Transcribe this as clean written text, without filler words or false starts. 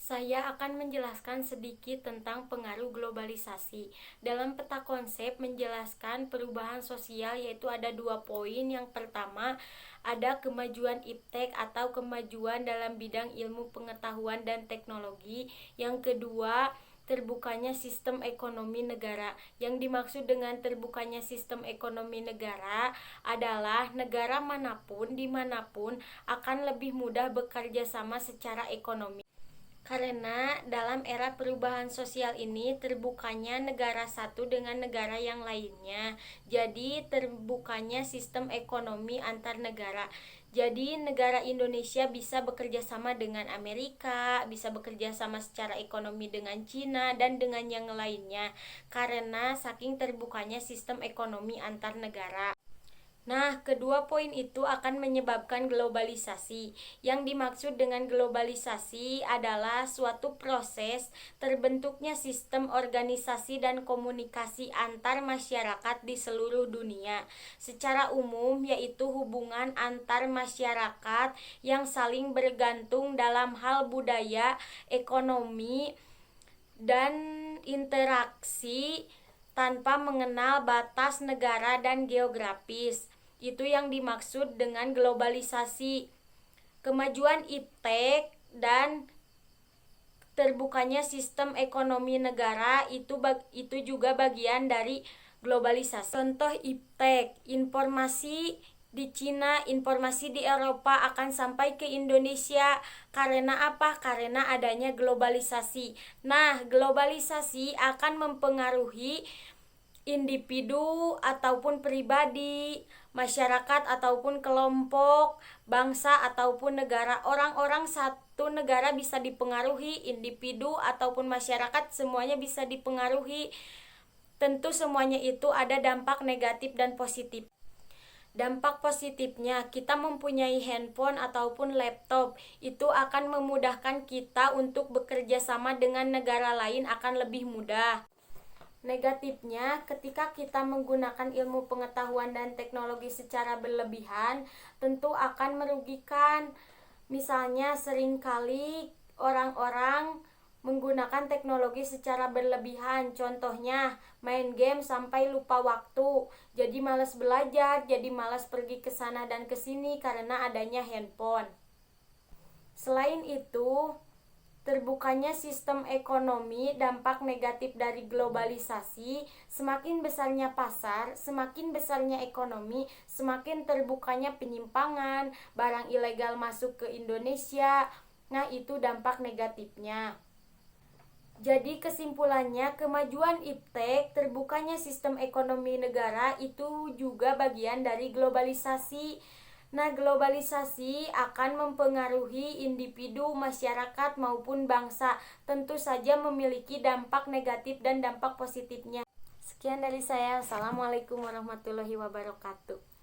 Saya akan menjelaskan sedikit tentang pengaruh globalisasi. Dalam peta konsep menjelaskan perubahan sosial yaitu ada 2 poin. Yang pertama, ada kemajuan iptek atau kemajuan dalam bidang ilmu pengetahuan dan teknologi. Yang kedua, terbukanya sistem ekonomi negara. Yang dimaksud dengan terbukanya sistem ekonomi negara adalah negara manapun, dimanapun akan lebih mudah bekerja sama secara ekonomi. Karena dalam era perubahan sosial ini terbukanya negara satu dengan negara yang lainnya. Jadi terbukanya sistem ekonomi antar negara. Jadi negara Indonesia bisa bekerja sama dengan Amerika, bisa bekerja sama secara ekonomi dengan Cina dan dengan yang lainnya. Karena saking terbukanya sistem ekonomi antar negara. Nah, kedua poin itu akan menyebabkan globalisasi. Yang dimaksud dengan globalisasi adalah suatu proses terbentuknya sistem organisasi dan komunikasi antar masyarakat di seluruh dunia. Secara umum, yaitu hubungan antar masyarakat yang saling bergantung dalam hal budaya, ekonomi, dan interaksi tanpa mengenal batas negara dan geografis. Itu yang dimaksud dengan globalisasi. Kemajuan iptek dan terbukanya sistem ekonomi negara itu juga bagian dari globalisasi. Contoh iptek, informasi di Cina, informasi di Eropa akan sampai ke Indonesia. Karena apa? Karena adanya globalisasi. Nah, globalisasi akan mempengaruhi individu ataupun pribadi, masyarakat ataupun kelompok, bangsa ataupun negara. Orang-orang satu negara bisa dipengaruhi, individu ataupun masyarakat semuanya bisa dipengaruhi. Tentu semuanya itu ada dampak negatif dan positif. Dampak positifnya, kita mempunyai handphone ataupun laptop, itu akan memudahkan kita untuk bekerja sama dengan negara lain akan lebih mudah. Negatifnya, ketika kita menggunakan ilmu pengetahuan dan teknologi secara berlebihan, tentu akan merugikan. Misalnya, seringkali orang-orang menggunakan teknologi secara berlebihan. Contohnya, main game sampai lupa waktu. Jadi malas belajar, jadi malas pergi ke sana dan ke sini karena adanya handphone. Selain itu, terbukanya sistem ekonomi, dampak negatif dari globalisasi, semakin besarnya pasar, semakin besarnya ekonomi, semakin terbukanya penyimpangan, barang ilegal masuk ke Indonesia. Nah, itu dampak negatifnya. Jadi kesimpulannya, kemajuan iptek, terbukanya sistem ekonomi negara itu juga bagian dari globalisasi. Nah, globalisasi akan mempengaruhi individu, masyarakat, maupun bangsa. Tentu saja memiliki dampak negatif dan dampak positifnya. Sekian dari saya. Assalamualaikum warahmatullahi wabarakatuh.